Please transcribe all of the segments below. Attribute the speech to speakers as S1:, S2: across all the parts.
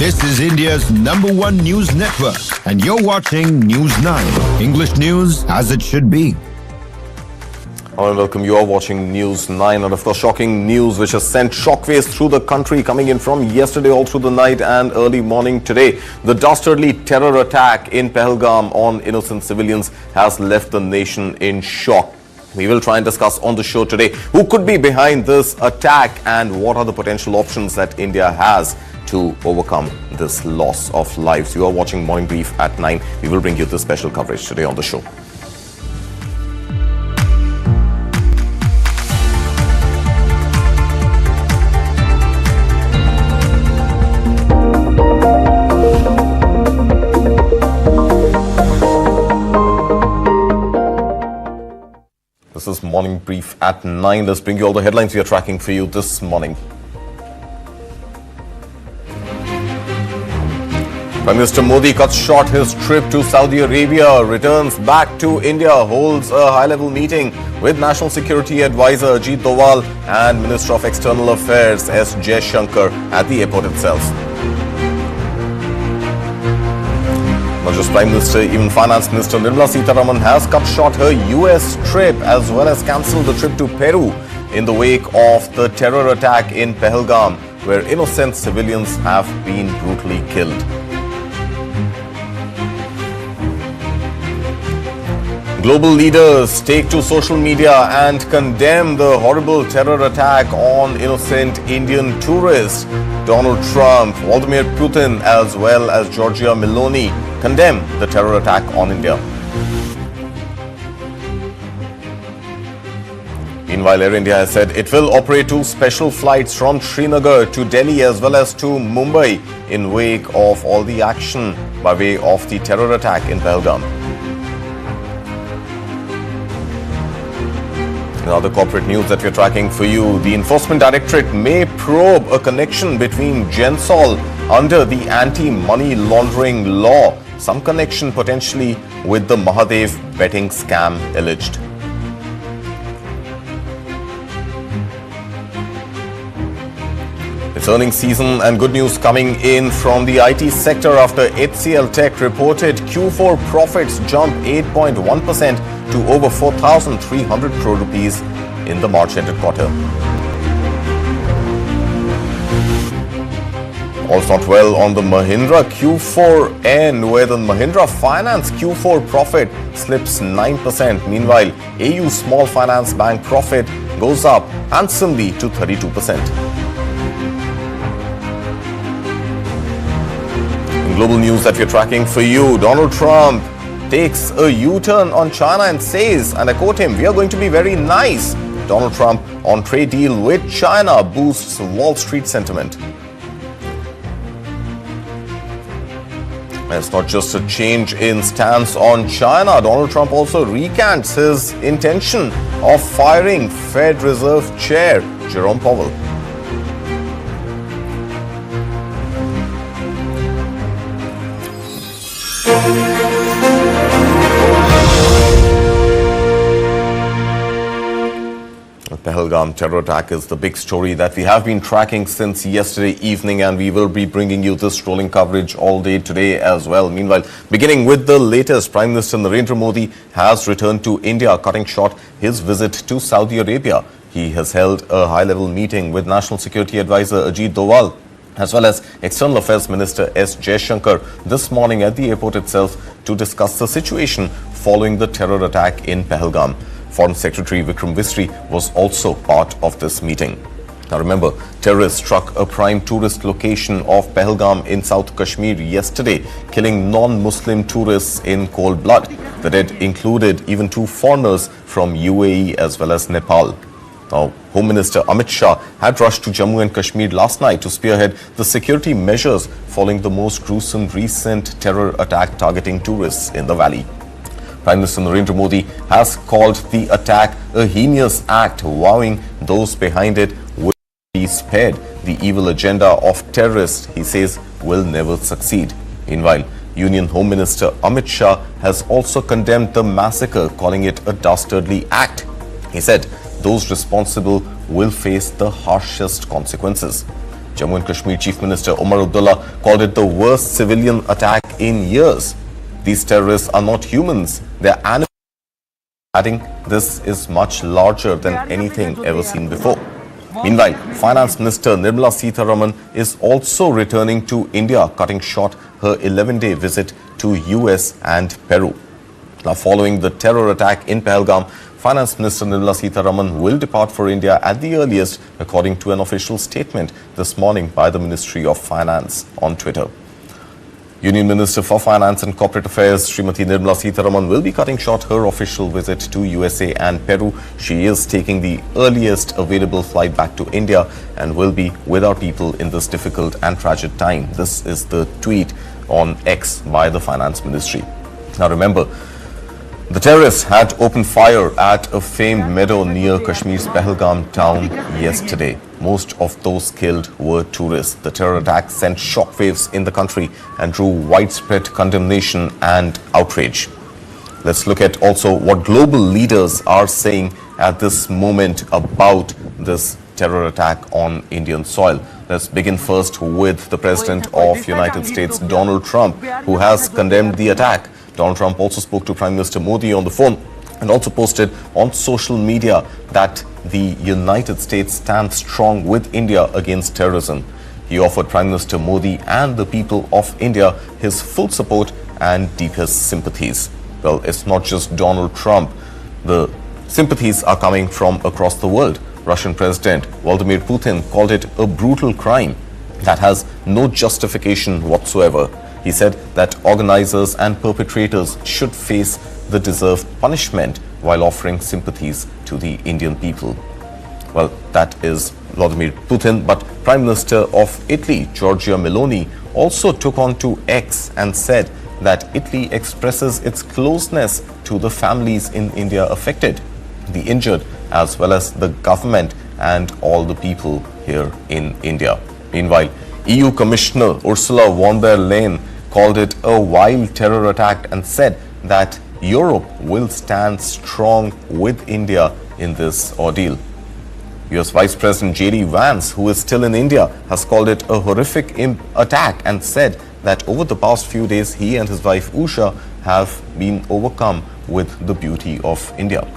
S1: This is India's #1 news network, and you're watching News9, English news as it should be.
S2: Hello and welcome. You are watching News9, and of course shocking news which has sent shockwaves through the country, coming in from yesterday all through the night and early morning today. The dastardly terror attack in Pahalgam on innocent civilians has left the nation in shock. We will try and discuss on the show today who could be behind this attack and what are the potential options that India has to overcome this loss of lives. You are watching Morning Brief at 9. We will bring you this special coverage today on the show. This is Morning Brief at 9. Let's bring you all the headlines we are tracking for you this morning. Prime Minister Modi cuts short his trip to Saudi Arabia, returns back to India, holds a high-level meeting with National Security Advisor Ajit Doval and Minister of External Affairs S. Jaishankar at the airport itself. Not just Prime Minister, even Finance Minister Nirmala Sitharaman has cut short her US trip as well as cancelled the trip to Peru in the wake of the terror attack in Pahalgam, where innocent civilians have been brutally killed. Global leaders take to social media and condemn the horrible terror attack on innocent Indian tourists. Donald Trump, Vladimir Putin, as well as Giorgia Meloni condemn the terror attack on India. Meanwhile, Air India has said it will operate 2 special flights from Srinagar to Delhi as well as to Mumbai in wake of all the action by way of the terror attack in Pahalgam. In other corporate news that we're tracking for you, the Enforcement Directorate may probe a connection between Gensol under the anti-money laundering law. Some connection potentially with the Mahadev betting scam alleged. It's earnings season and good news coming in from the IT sector after HCL Tech reported Q4 profits jump 8.1% to over 4,300 crore rupees in the March-ended quarter. Also not well on the Mahindra Q4 end, where the Mahindra Finance Q4 profit slips 9%. Meanwhile, AU Small Finance Bank profit goes up handsomely to 32%. In global news that we're tracking for you, Donald Trump takes a U-turn on China and says, and I quote him, "We are going to be very nice." Donald Trump on trade deal with China boosts Wall Street sentiment. It's not just a change in stance on China. Donald Trump also recants his intention of firing Fed Reserve Chair Jerome Powell. The Pahalgam terror attack is the big story that we have been tracking since yesterday evening, and we will be bringing you this rolling coverage all day today as well. Meanwhile, beginning with the latest, Prime Minister Narendra Modi has returned to India, cutting short his visit to Saudi Arabia. He has held a high-level meeting with National Security Advisor Ajit Doval as well as External Affairs Minister S. Jaishankar this morning at the airport itself to discuss the situation following the terror attack in Pahalgam. Foreign Secretary Vikram Misri was also part of this meeting. Now remember, terrorists struck a prime tourist location of Pahalgam in South Kashmir yesterday, killing non-Muslim tourists in cold blood. The dead included even 2 foreigners from UAE as well as Nepal. Now, Home Minister Amit Shah had rushed to Jammu and Kashmir last night to spearhead the security measures following the most gruesome recent terror attack targeting tourists in the valley. Prime Minister Narendra Modi has called the attack a heinous act, vowing those behind it will be spared. The evil agenda of terrorists, he says, will never succeed. Meanwhile, Union Home Minister Amit Shah has also condemned the massacre, calling it a dastardly act. He said those responsible will face the harshest consequences. Jammu and Kashmir Chief Minister Umar Abdullah called it the worst civilian attack in years. These terrorists are not humans, they're animals. Adding, this is much larger than anything ever seen before. Meanwhile, Finance Minister Nirmala Sitharaman is also returning to India, cutting short her 11-day visit to US and Peru. Now, following the terror attack in Pahalgam, Finance Minister Nirmala Sitharaman will depart for India at the earliest, according to an official statement this morning by the Ministry of Finance on Twitter. Union Minister for Finance and Corporate Affairs, Srimati Nirmala Sitharaman, will be cutting short her official visit to USA and Peru. She is taking the earliest available flight back to India and will be with our people in this difficult and tragic time. This is the tweet on X by the Finance Ministry. Now remember, the terrorists had opened fire at a famed meadow near Kashmir's Pahalgam town yesterday. Most of those killed were tourists. The terror attack sent shockwaves in the country and drew widespread condemnation and outrage. Let's look at also what global leaders are saying at this moment about this terror attack on Indian soil. Let's begin first with the President of United States, Donald Trump, who has condemned the attack. Donald Trump also spoke to Prime Minister Modi on the phone and also posted on social media that the United States stands strong with India against terrorism. He offered Prime Minister Modi and the people of India his full support and deepest sympathies. Well, it's not just Donald Trump. The sympathies are coming from across the world. Russian President Vladimir Putin called it a brutal crime that has no justification whatsoever. He said that organizers and perpetrators should face the deserved punishment while offering sympathies to the Indian people. Well, that is Vladimir Putin, but Prime Minister of Italy, Giorgia Meloni, also took on to X and said that Italy expresses its closeness to the families in India affected, the injured, as well as the government and all the people here in India. Meanwhile, EU Commissioner Ursula von der Leyen called it a wild terror attack and said that Europe will stand strong with India in this ordeal. US Vice President J.D. Vance, who is still in India, has called it a horrific attack and said that over the past few days, he and his wife Usha have been overcome with the beauty of India.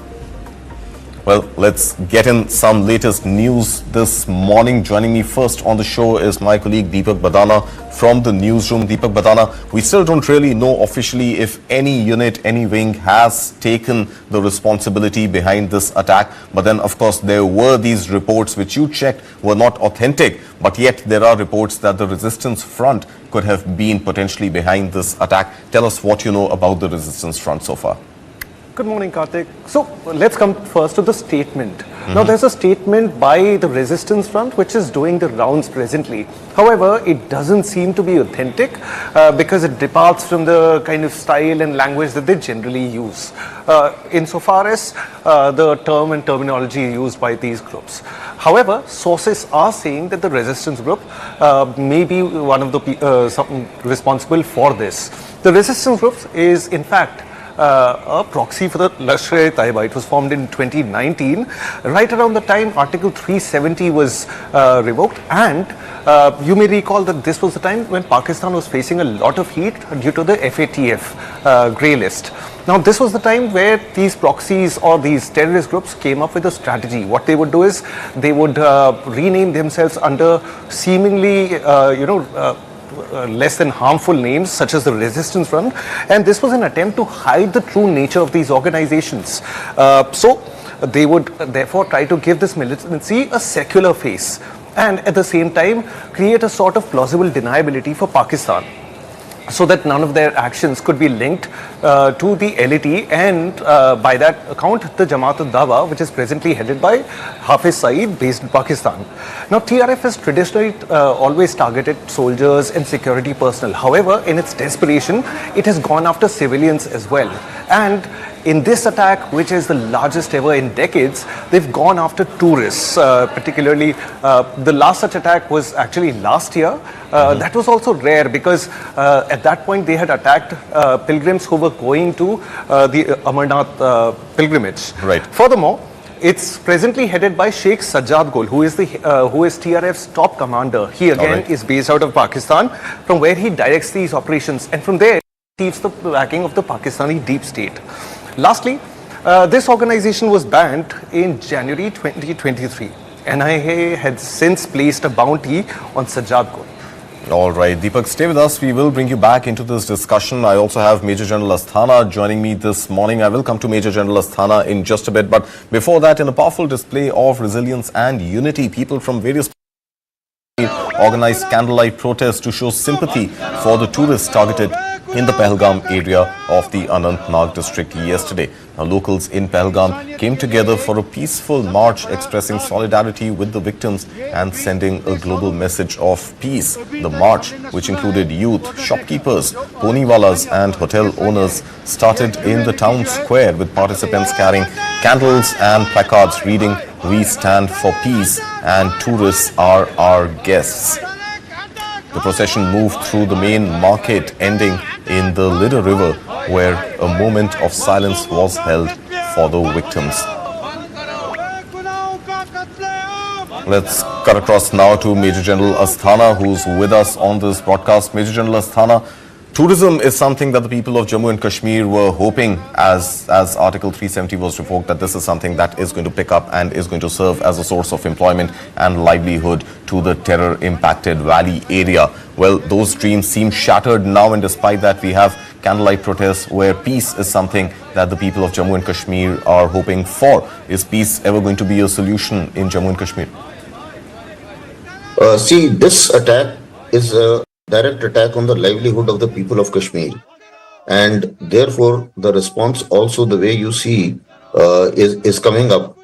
S2: Well, let's get in some latest news this morning. Joining me first on the show is my colleague Deepak Badana from the newsroom. Deepak Badana, we still don't really know officially if any unit, any wing has taken the responsibility behind this attack. But then, of course, there were these reports which you checked were not authentic. But yet there are reports that the resistance front could have been potentially behind this attack. Tell us what you know about the resistance front so far.
S3: Good morning, Karthik. So let's come first to the statement. Now there's a statement by the resistance front which is doing the rounds presently. However, it doesn't seem to be authentic because it departs from the kind of style and language that they generally use insofar as the term and terminology used by these groups. However, sources are saying that the resistance group may be one of the responsible for this. The resistance group is in fact a proxy for the Lashkar-e-Taiba. It was formed in 2019, right around the time Article 370 was revoked, and you may recall that this was the time when Pakistan was facing a lot of heat due to the FATF grey list. Now, this was the time where these proxies or these terrorist groups came up with a strategy. What they would do is they would rename themselves under seemingly, less than harmful names such as the Resistance Front, and this was an attempt to hide the true nature of these organizations. So they would therefore try to give this militancy a secular face and at the same time create a sort of plausible deniability for Pakistan, so that none of their actions could be linked to the LAT and by that account the Jamaat al-Dawa, which is presently headed by Hafiz Saeed, based in Pakistan. Now TRF has traditionally always targeted soldiers and security personnel. However, in its desperation, it has gone after civilians as well. And in this attack, which is the largest ever in decades, they've gone after tourists, particularly the last such attack was actually last year. That was also rare because at that point they had attacked pilgrims who were going to the Amarnath pilgrimage.
S2: Right.
S3: Furthermore, It's presently headed by Sheikh Sajjad Gul, who is TRF's top commander. He again is based out of Pakistan, from where he directs these operations, and from there he receives the backing of the Pakistani deep state. Lastly, this organization was banned in January 2023. NIA had since placed a bounty on Sajjad Gul.
S2: All right, Deepak, stay with us. We will bring you back into this discussion. I also have Major General Asthana joining me this morning. I will come to Major General Asthana in just a bit. But before that, in a powerful display of resilience and unity, people from various organized candlelight protests to show sympathy for the tourists targeted in the Pahalgam area of the Anantnag district yesterday. Now, locals in Pahalgam came together for a peaceful march expressing solidarity with the victims and sending a global message of peace. The march, which included youth, shopkeepers, poniwalas and hotel owners, started in the town square with participants carrying candles and placards reading, "We stand for peace and tourists are our guests." The procession moved through the main market, ending in the Lidder River, where a moment of silence was held for the victims. Let's cut across now to Major General Asthana, who's with us on this broadcast. Major General Asthana, tourism is something that the people of Jammu and Kashmir were hoping, as Article 370 was revoked, that this is something that is going to pick up and is going to serve as a source of employment and livelihood to the terror-impacted valley area. Well, those dreams seem shattered now, and despite that, we have candlelight protests where peace is something that the people of Jammu and Kashmir are hoping for. Is peace ever going to be a solution in Jammu and Kashmir?
S4: See, this attack is a direct attack on the livelihood of the people of Kashmir, and therefore the response also, the way you see, is coming up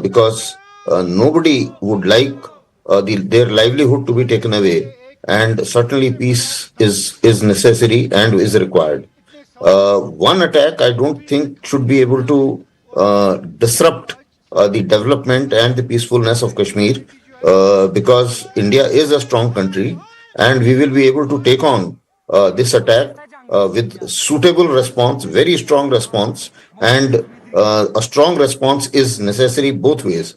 S4: because nobody would like their livelihood to be taken away, and certainly peace is necessary and is required. One attack I don't think should be able to disrupt the development and the peacefulness of Kashmir, because India is a strong country, and we will be able to take on this attack with suitable response, very strong response, and a strong response is necessary both ways,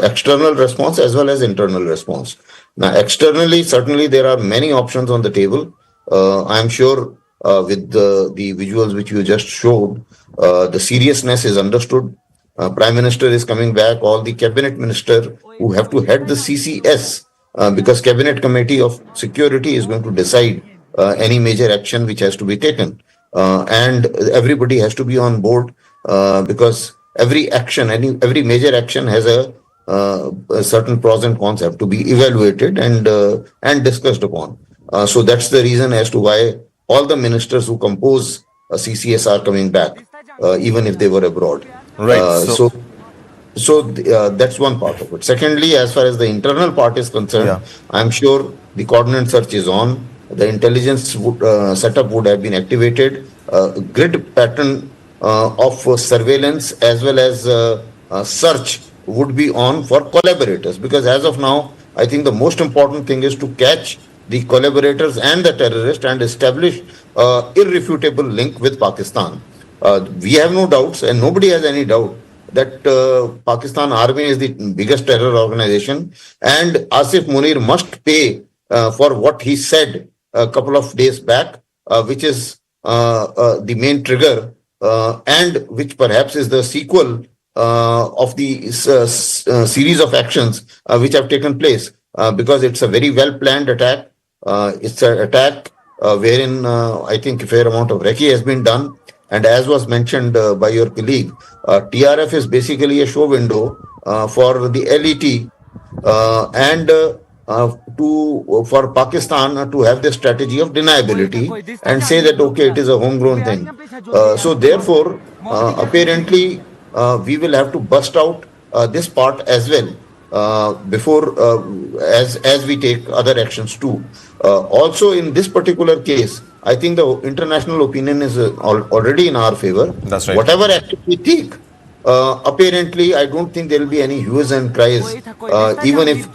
S4: external response as well as internal response. Now, externally, certainly there are many options on the table. I'm sure with the visuals which you just showed, the seriousness is understood. Prime Minister is coming back, all the cabinet minister who have to head the CCS, because Cabinet Committee of Security is going to decide any major action which has to be taken. And everybody has to be on board because every action, every major action has a certain pros and cons have to be evaluated and discussed upon. So that's the reason as to why all the ministers who compose CCS are coming back, even if they were abroad.
S2: Right.
S4: So that's one part of it. Secondly, as far as the internal part is concerned, I'm sure the coordinate search is on. The intelligence setup would have been activated. Grid pattern of surveillance as well as search would be on for collaborators, because as of now, I think the most important thing is to catch the collaborators and the terrorists and establish irrefutable link with Pakistan. We have no doubts, and nobody has any doubt, that Pakistan Army is the biggest terror organization, and Asif Munir must pay for what he said a couple of days back, which is the main trigger, and which perhaps is the sequel of the series of actions which have taken place, because it's a very well planned attack. It's an attack wherein I think a fair amount of recce has been done. And as was mentioned by your colleague, TRF is basically a show window for the LET and for Pakistan to have the strategy of deniability and say that, okay, it is a homegrown thing. So therefore, apparently, we will have to bust out this part as well before as we take other actions too. Also, in this particular case, I think the international opinion is already in our favor.
S2: That's right.
S4: Whatever action we take, apparently, I don't think there will be any hues and cries, even if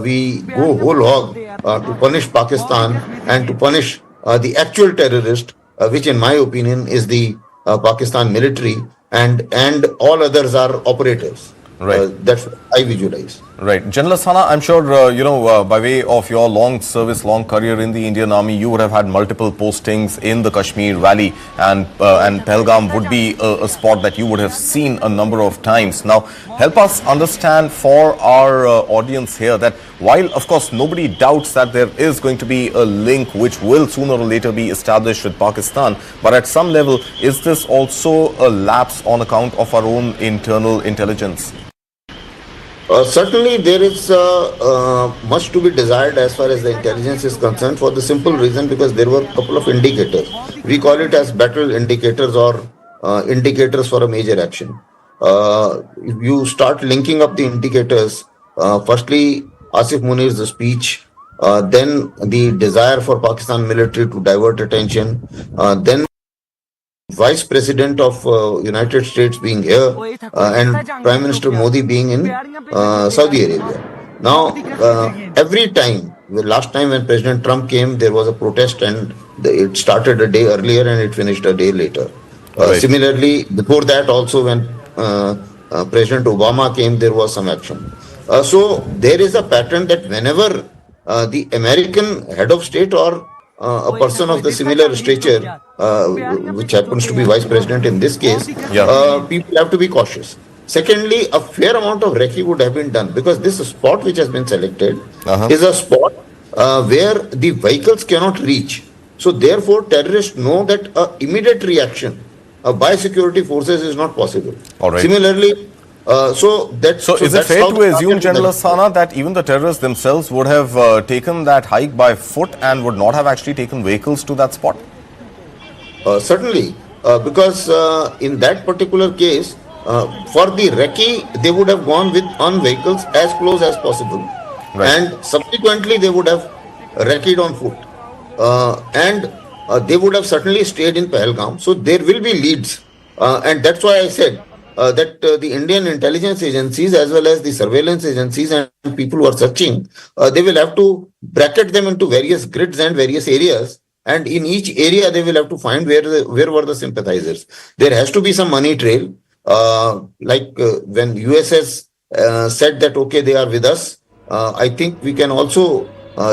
S4: we go whole hog to punish Pakistan and to punish the actual terrorist, which in my opinion is the Pakistan military, and all others are operators.
S2: Right.
S4: That's what I visualize.
S2: Right. General Asthana, I'm sure, by way of your long service, long career in the Indian Army, you would have had multiple postings in the Kashmir Valley, and Pahalgam would be a spot that you would have seen a number of times. Now, help us understand for our audience here that while, of course, nobody doubts that there is going to be a link which will sooner or later be established with Pakistan, but at some level, is this also a lapse on account of our own internal intelligence?
S4: Certainly, there is much to be desired as far as the intelligence is concerned, for the simple reason because there were a couple of indicators. We call it as battle indicators or indicators for a major action. If you start linking up the indicators, firstly, Asif Munir's speech, then the desire for Pakistan military to divert attention, then Vice President of United States being here and Prime Minister Modi being in Saudi Arabia. Now, every time, last time when President Trump came, there was a protest and it started a day earlier and it finished a day later.
S2: Right.
S4: Similarly, before that also when President Obama came, there was some action. So there is a pattern that whenever the American head of state or a person of the similar stature, which happens to be vice president in this case, people have to be cautious. Secondly, a fair amount of recce would have been done because this spot which has been selected is a spot where the vehicles cannot reach. So therefore, terrorists know that immediate reaction by security forces is not possible.
S2: All right.
S4: Similarly, so
S2: is it fair to assume, General Asthana, that even the terrorists themselves would have taken that hike by foot and would not have actually taken vehicles to that spot?
S4: Certainly, because in that particular case, for the recce, they would have gone on vehicles as close as possible.
S2: Right.
S4: And subsequently, they would have recce'd on foot. And they would have certainly stayed in Pahalgam. So there will be leads. And that's why I said, that the Indian intelligence agencies as well as the surveillance agencies and people who are searching, they will have to bracket them into various grids and various areas. And in each area, they will have to find where were the sympathizers. There has to be some money trail. Like when USS said that, okay, they are with us, I think we can also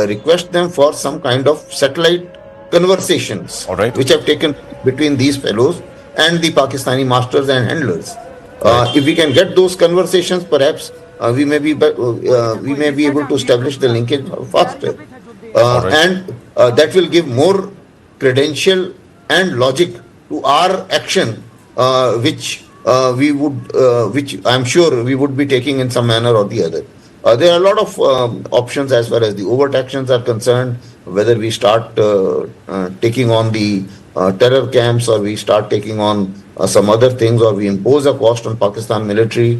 S4: request them for some kind of satellite conversations,
S2: all right,
S4: which have taken between these fellows and the Pakistani masters and handlers. If we can get those conversations, perhaps we may be able to establish the linkage faster, and that will give more credential and logic to our action, which I'm sure we would be taking in some manner or the other. There are a lot of options as far as the overt actions are concerned, whether we start taking on the terror camps or we start taking on some other things or we impose a cost on Pakistan military.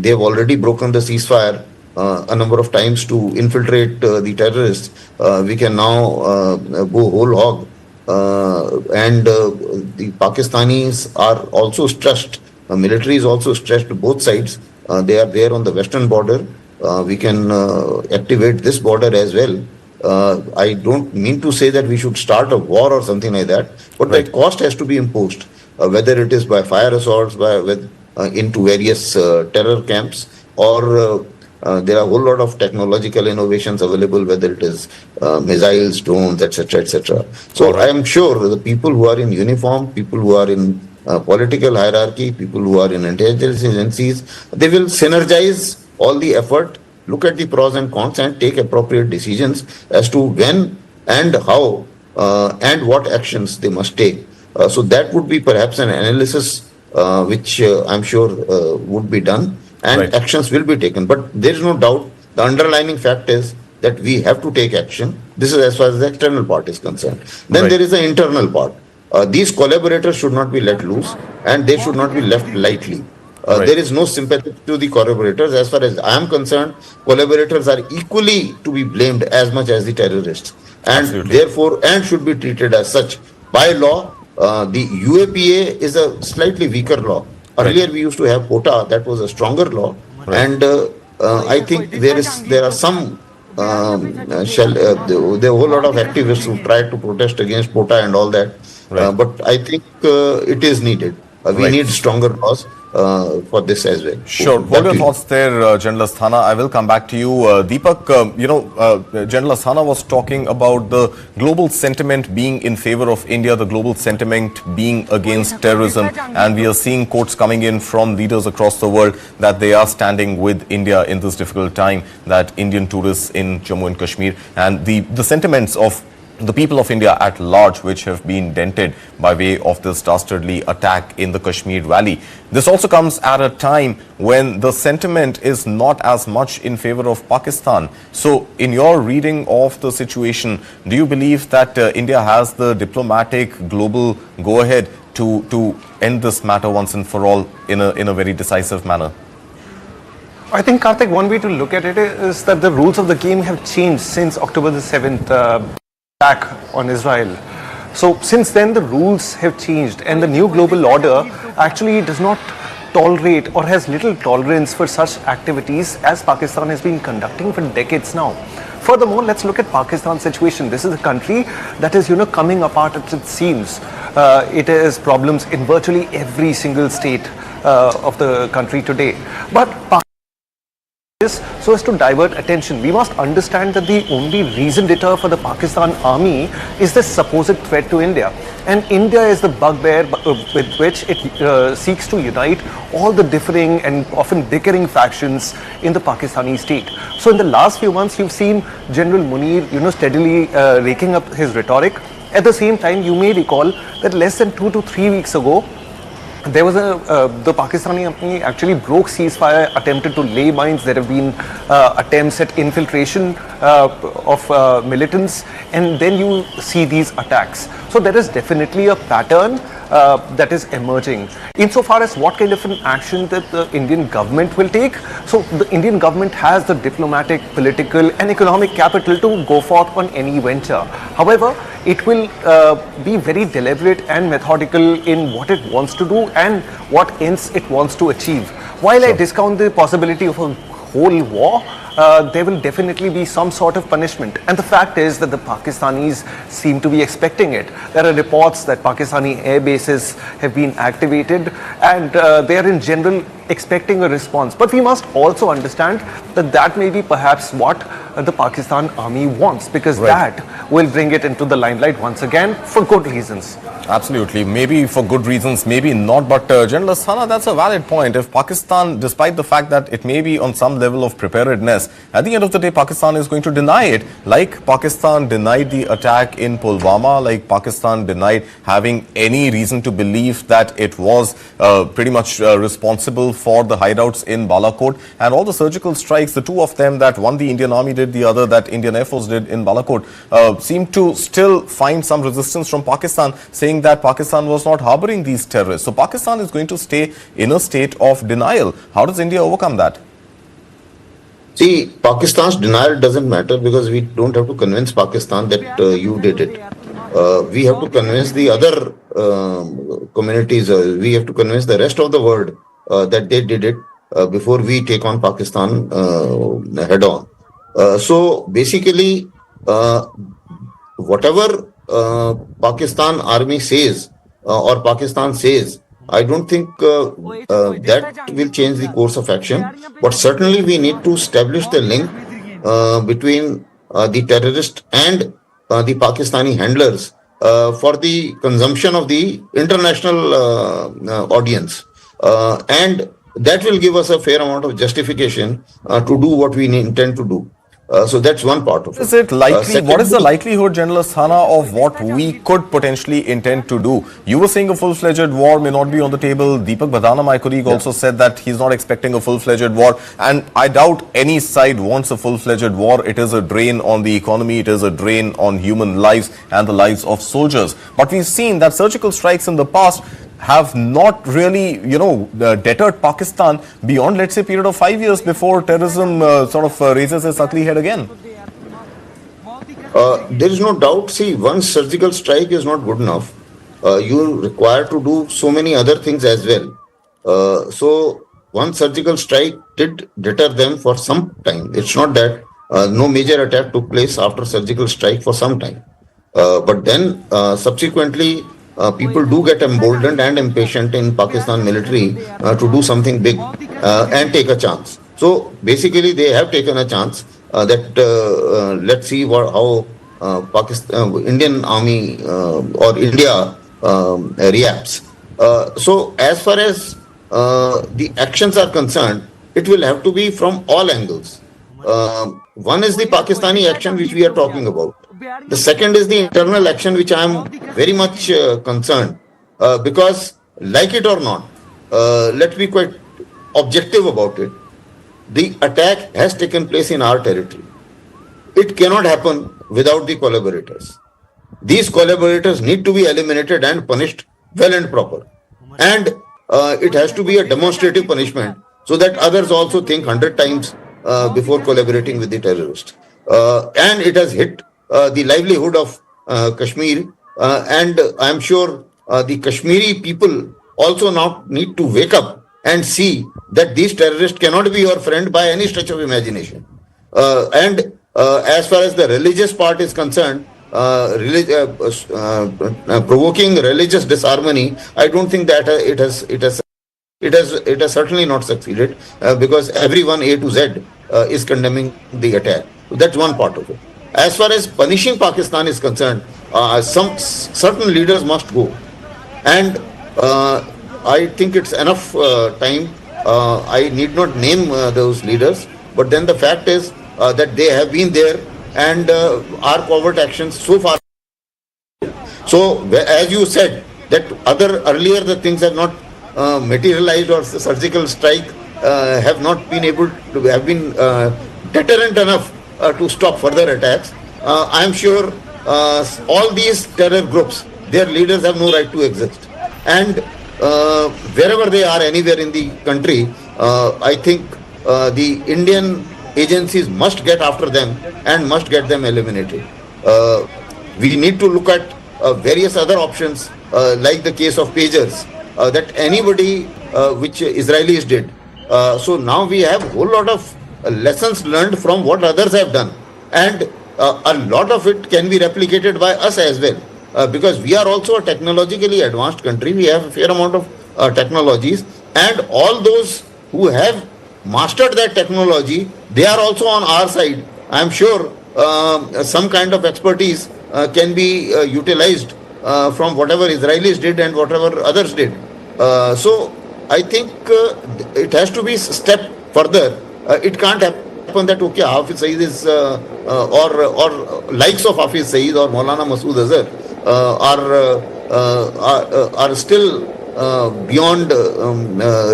S4: They've already broken the ceasefire a number of times to infiltrate the terrorists. We can now go whole hog. And the Pakistanis are also stressed. Military is also stressed to both sides. They are there on the western border. We can activate this border as well. I don't mean to say that we should start a war or something like that, but the cost has to be imposed, whether it is by fire assaults, into various terror camps, or there are a whole lot of technological innovations available, whether it is missiles, drones, etc., etc. So I am sure the people who are in uniform, people who are in political hierarchy, people who are in intelligence agencies, they will synergize all the effort, look at the pros and cons and take appropriate decisions as to when and how and what actions they must take. So that would be perhaps an analysis which I'm sure would be done, and actions will be taken. But there is no doubt the underlying fact is that we have to take action. This is as far as the external part is concerned. Then there is the internal part. These collaborators should not be let loose and they should not be left lightly. There is no sympathy to the collaborators. As far as I am concerned, collaborators are equally to be blamed as much as the terrorists, and therefore should be treated as such. By law, the UAPA is a slightly weaker law. Earlier we used to have POTA, that was a stronger law, and I think there are some there are a whole lot of activists who tried to protest against POTA and all that, but I think it is needed. We need stronger laws. for this as well.
S2: Sure.
S4: Back
S2: Hold
S4: to
S2: your
S4: you.
S2: thoughts there, General Asthana. I will come back to you. Deepak, General Asthana was talking about the global sentiment being in favor of India, the global sentiment being against terrorism. And we are seeing quotes coming in from leaders across the world that they are standing with India in this difficult time, that Indian tourists in Jammu and Kashmir and the sentiments of the people of India at large, which have been dented by way of this dastardly attack in the Kashmir Valley. This also comes at a time when the sentiment is not as much in favor of Pakistan. So, in your reading of the situation, do you believe that India has the diplomatic global go-ahead to end this matter once and for all in a very decisive manner?
S3: I think, Karthik, one way to look at it is that the rules of the game have changed since October the 7th. Attack on Israel. So since then the rules have changed and the new global order actually does not tolerate or has little tolerance for such activities as Pakistan has been conducting for decades now. Furthermore, let's look at Pakistan's situation. This is a country that is, coming apart at its seams. It has problems in virtually every single state of the country today. But so as to divert attention, we must understand that the only reason deter for the Pakistan army is the supposed threat to India. And India is the bugbear with which it seeks to unite all the differing and often bickering factions in the Pakistani state. So in the last few months, you've seen General Munir, steadily raking up his rhetoric. At the same time, you may recall that less than 2 to 3 weeks ago, there was the Pakistani army actually broke ceasefire, attempted to lay mines. There have been attempts at infiltration of militants, and then you see these attacks. So there is definitely a pattern that is emerging. Insofar as what kind of an action that the Indian government will take, so the Indian government has the diplomatic, political and economic capital to go forth on any venture. However, it will be very deliberate and methodical in what it wants to do and what ends it wants to achieve. While I discount the possibility of a whole war, there will definitely be some sort of punishment. And the fact is that the Pakistanis seem to be expecting it. There are reports that Pakistani air bases have been activated and they are in general expecting a response. But we must also understand that that may be perhaps what the Pakistan army wants, because that will bring it into the limelight once again for good reasons.
S2: Absolutely. Maybe for good reasons, maybe not. But General Asthana, that's a valid point. If Pakistan, despite the fact that it may be on some level of preparedness, at the end of the day, Pakistan is going to deny it. Like Pakistan denied the attack in Pulwama, like Pakistan denied having any reason to believe that it was pretty much responsible for the hideouts in Balakot. And all the surgical strikes, the two of them, that one the Indian Army did, the other that Indian Air Force did in Balakot, seemed to still find some resistance from Pakistan, saying that Pakistan was not harboring these terrorists. So Pakistan is going to stay in a state of denial. How does India overcome that?
S4: See, Pakistan's denial doesn't matter because we don't have to convince Pakistan that you did it. We have to convince the other communities, we have to convince the rest of the world that they did it before we take on Pakistan head on. So basically, whatever Pakistan army says or Pakistan says, I don't think that will change the course of action. But certainly we need to establish the link between the terrorist and the Pakistani handlers for the consumption of the international audience. And that will give us a fair amount of justification to do what we intend to do. So that's one part of it.
S2: Is it likely? What is the likelihood, General Asthana, of what we could potentially intend to do? You were saying a full-fledged war may not be on the table. Deepak Badana, my colleague, also said that he's not expecting a full-fledged war. And I doubt any side wants a full-fledged war. It is a drain on the economy. It is a drain on human lives and the lives of soldiers. But we've seen that surgical strikes in the past have not really, deterred Pakistan beyond, let's say, a period of 5 years before terrorism raises its ugly head again.
S4: There is no doubt. See, one surgical strike is not good enough. You require to do so many other things as well. So one surgical strike did deter them for some time. It's not that no major attack took place after surgical strike for some time. But then subsequently, people do get emboldened and impatient in Pakistan military to do something big and take a chance. So basically, they have taken a chance that let's see how Pakistan, Indian Army or India reacts. So as far as the actions are concerned, it will have to be from all angles. One is the Pakistani action which we are talking about. The second is the internal action which I am very much concerned because, like it or not, let's be quite objective about it. The attack has taken place in our territory. It cannot happen without the collaborators. These collaborators need to be eliminated and punished well and proper. And it has to be a demonstrative punishment so that others also think 100 times before collaborating with the terrorist. And it has hit the livelihood of Kashmir. And I'm sure the Kashmiri people also now need to wake up and see that these terrorists cannot be your friend by any stretch of imagination. And as far as the religious part is concerned, provoking religious disharmony, I don't think that it has certainly not succeeded because everyone A to Z is condemning the attack. So that's one part of it. As far as punishing Pakistan is concerned, some certain leaders must go, and I think it's enough time. I need not name those leaders, but then the fact is that they have been there and our covert actions so far. So as you said that earlier the things have not materialized or surgical strike have not been able to have been deterrent enough to stop further attacks. I am sure all these terror groups, their leaders have no right to exist, and wherever they are anywhere in the country, I think the Indian agencies must get after them and must get them eliminated. We need to look at various other options like the case of pagers that anybody which Israelis did. So now we have a whole lot of lessons learned from what others have done, and a lot of it can be replicated by us as well because we are also a technologically advanced country. We have a fair amount of technologies, and all those who have mastered that technology, they are also on our side. I am sure some kind of expertise can be utilized from whatever Israelis did and whatever others did. So I think it has to be step further. It can't happen that okay, Hafiz Saeed is or likes of Hafiz Saeed or Maulana Masood Azhar are still beyond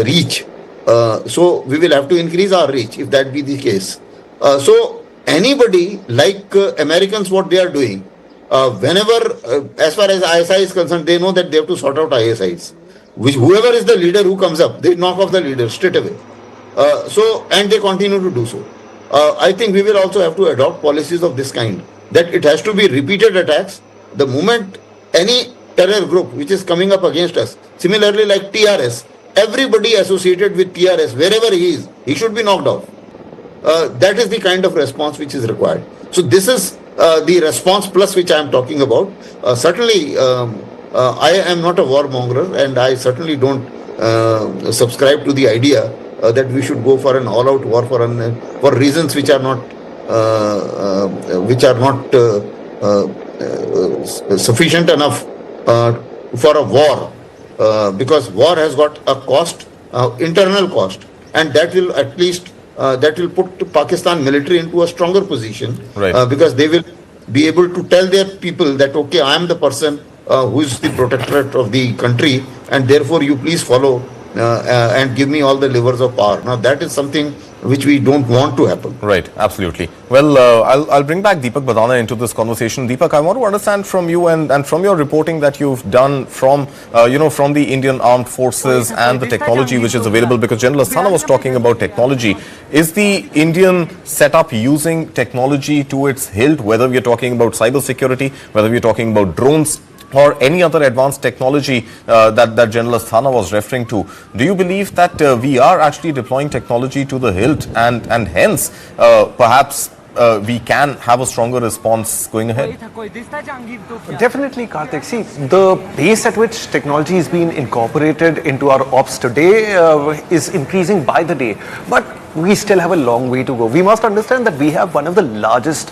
S4: reach. So we will have to increase our reach if that be the case. So anybody like Americans, what they are doing, whenever as far as ISI is concerned, they know that they have to sort out ISIs. Whoever is the leader who comes up, they knock off the leader straight away. And they continue to do so. I think we will also have to adopt policies of this kind, that it has to be repeated attacks. The moment any terror group which is coming up against us, similarly like TRS, everybody associated with TRS, wherever he is, he should be knocked off. That is the kind of response which is required. So this is the response plus which I am talking about. Certainly, I am not a warmonger, and I certainly don't subscribe to the idea that we should go for an all-out war for reasons which are not sufficient enough for a war, because war has got a cost, internal cost, and that will at least that will put Pakistan military into a stronger position, right. Because they will be able to tell their people that okay, I am the person who is the protectorate of the country, and therefore you please follow and give me all the levers of power. Now that is something which we don't want to happen.
S2: Right, absolutely. Well, I'll bring back Deepak Badana into this conversation. Deepak, I want to understand from you and from your reporting that you've done from from the Indian Armed Forces and the technology which is available, because General Asthana was talking about technology. Is the Indian setup using technology to its hilt, whether we are talking about cyber security, whether we are talking about drones, or any other advanced technology that General Asthana was referring to? Do you believe that we are actually deploying technology to the hilt, and hence perhaps we can have a stronger response going ahead?
S3: Definitely, Karthik. See, the pace at which technology is being incorporated into our ops today is increasing by the day. But we still have a long way to go. We must understand that we have one of the largest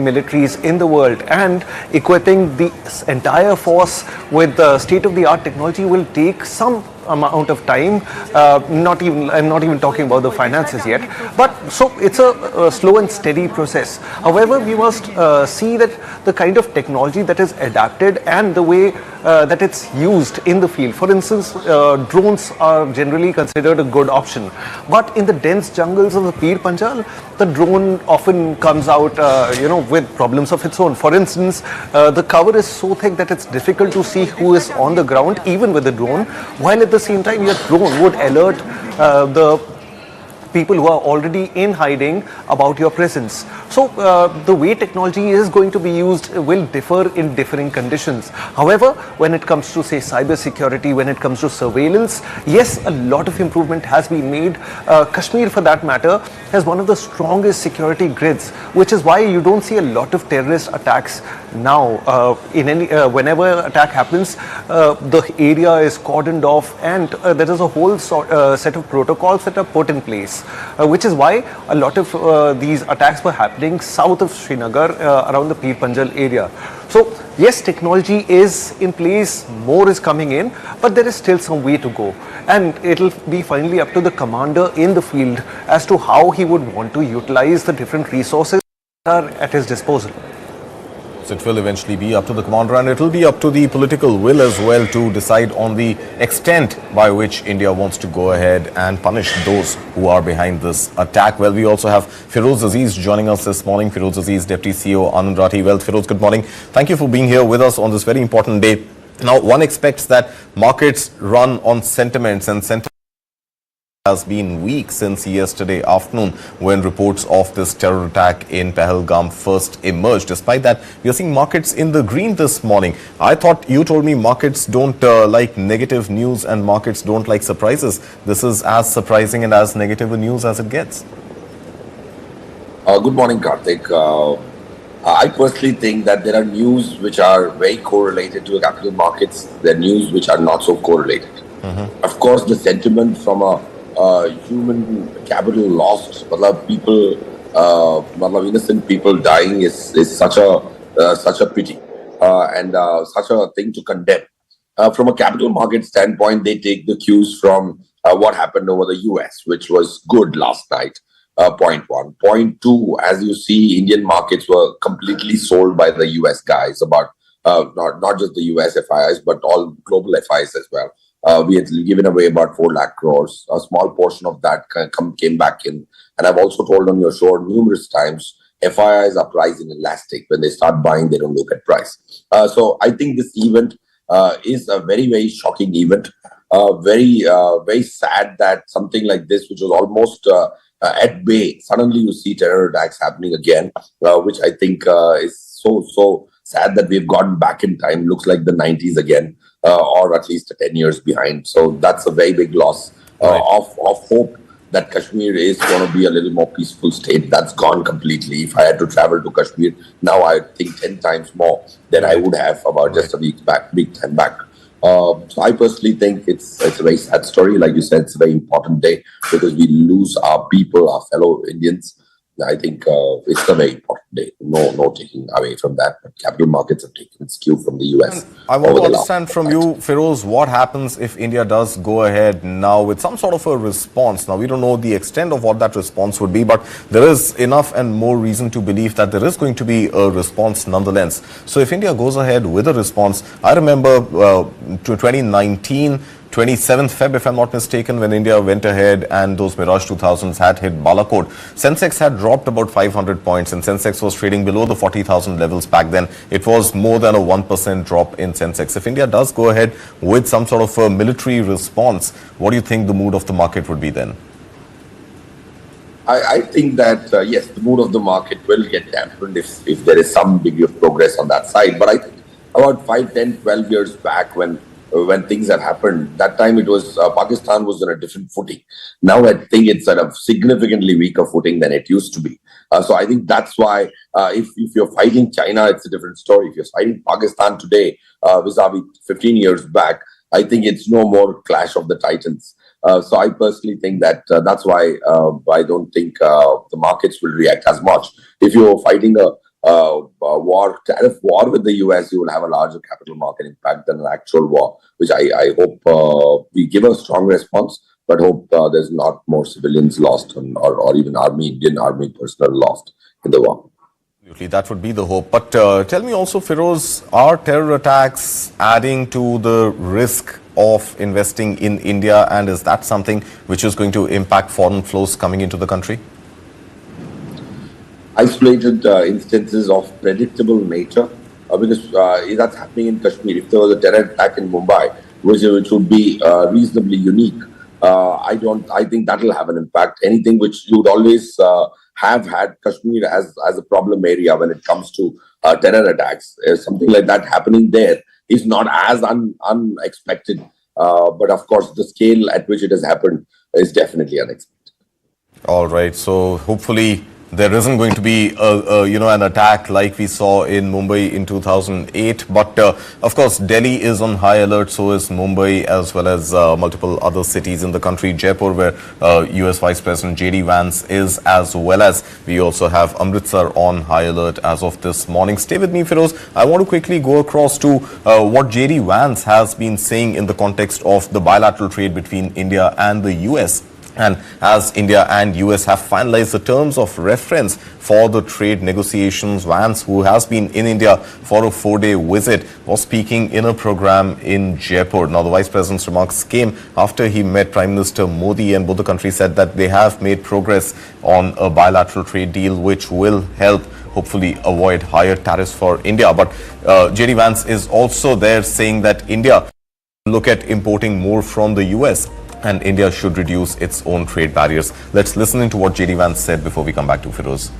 S3: militaries in the world, and equipping the entire force with state-of-the-art technology will take some amount of time. I'm not even talking about the finances yet, but so it's a slow and steady process. However, we must see that the kind of technology that is adapted and the way that it's used in the field. For instance, drones are generally considered a good option, but in the dense jungles of the Pir Panjal, the drone often comes out with problems of its own. For instance, the cover is so thick that it's difficult to see who is on the ground even with the drone, while at the same time your drone would alert the people who are already in hiding about your presence. So the way technology is going to be used will differ in differing conditions. However, when it comes to, say, cyber security, when it comes to surveillance, yes, a lot of improvement has been made. Kashmir, for that matter, has one of the strongest security grids, which is why you don't see a lot of terrorist attacks now. Whenever attack happens, the area is cordoned off, and there is a whole set of protocols that are put in place, which is why a lot of these attacks were happening south of Srinagar, around the Pir Panjal area. So yes, technology is in place, more is coming in, but there is still some way to go, and it'll be finally up to the commander in the field as to how he would want to utilize the different resources that are at his disposal.
S2: So it will eventually be up to the commander, and it will be up to the political will as well to decide on the extent by which India wants to go ahead and punish those who are behind this attack. Well, we also have Feroz Aziz joining us this morning. Feroz Aziz, Deputy CEO, Anand Rathi Wealth. Feroz, good morning. Thank you for being here with us on this very important day. Now, one expects that markets run on sentiments, and sentiment has been weak since yesterday afternoon when reports of this terror attack in Pahalgam first emerged. Despite that, we are seeing markets in the green this morning. I thought you told me markets don't like negative news and markets don't like surprises. This is as surprising and as negative a news as it gets.
S5: Good morning, Karthik. I personally think that there are news which are very correlated to the capital markets. There are news which are not so correlated. Of course, the sentiment from a human capital lost, people, innocent people dying is such a pity and such a thing to condemn. From a capital market standpoint, they take the cues from what happened over the US, which was good last night. Point one. Point two, as you see, Indian markets were completely sold by the US guys, about not just the US FIIs, but all global FIIs as well. We had given away about 4 lakh crores. A small portion of that came back in. And I've also told on your show numerous times, FIIs are price inelastic. When they start buying, they don't look at price. So I think this event is a very, very shocking event. Very sad that something like this, which was almost at bay, suddenly you see terror attacks happening again, which I think is so sad that we've gotten back in time. Looks like the 90s again. Or at least 10 years behind. So that's a very big loss of hope that Kashmir is going to be a little more peaceful state. That's gone completely. If I had to travel to Kashmir now, I think 10 times more than I would have about just a week time back. So I personally think it's a very sad story. Like you said, it's a very important day because we lose our people, our fellow Indians. I think it's a very important day. No taking away from that. But capital markets have taken its cue from the US.
S2: And I want to understand from you, Feroz, what happens if India does go ahead now with some sort of a response? Now, we don't know the extent of what that response would be, but there is enough and more reason to believe that there is going to be a response nonetheless. So if India goes ahead with a response, I remember 2019, 27th Feb, if I'm not mistaken, when India went ahead and those Mirage 2000s had hit Balakot, Sensex had dropped about 500 points and Sensex was trading below the 40,000 levels back then. It was more than a 1% drop in Sensex. If India does go ahead with some sort of a military response, what do you think the mood of the market would be then?
S5: I think that, yes, the mood of the market will get dampened if there is some degree of progress on that side. But I think about 5, 10, 12 years back when when things had happened. That time it was Pakistan was on a different footing. Now I think it's at a significantly weaker footing than it used to be. So I think that's why if you're fighting China, it's a different story. If you're fighting Pakistan today, vis-a-vis 15 years back, I think it's no more clash of the titans. So I personally think that that's why I don't think the markets will react as much. If you're fighting a tariff war with the US, you will have a larger capital market impact than an actual war, which I hope we give a strong response, but hope there's not more civilians lost or even Indian army personnel lost in the war.
S2: Absolutely, that would be the hope. But tell me also, Feroz, are terror attacks adding to the risk of investing in India, and is that something which is going to impact foreign flows coming into the country?
S5: Isolated instances of predictable nature, because that's happening in Kashmir. If there was a terror attack in Mumbai, which would be reasonably unique, I think that will have an impact. Anything which you would always have had Kashmir as a problem area when it comes to terror attacks, something like that happening there is not as unexpected. But of course, the scale at which it has happened is definitely unexpected.
S2: All right. So hopefully there isn't going to be an attack like we saw in Mumbai in 2008. But of course, Delhi is on high alert. So is Mumbai, as well as multiple other cities in the country. Jaipur, where US Vice President J.D. Vance is, as well as we also have Amritsar on high alert as of this morning. Stay with me, Feroz. I want to quickly go across to what J.D. Vance has been saying in the context of the bilateral trade between India and the US. And as India and US have finalized the terms of reference for the trade negotiations, Vance, who has been in India for a 4-day visit, was speaking in a program in Jaipur. Now, the Vice President's remarks came after he met Prime Minister Modi, and both the countries said that they have made progress on a bilateral trade deal which will help hopefully avoid higher tariffs for India. But J.D. Vance is also there saying that India look at importing more from the US, and India should reduce its own trade barriers. Let's listen into what J.D. Vance said before we come back to Feroz.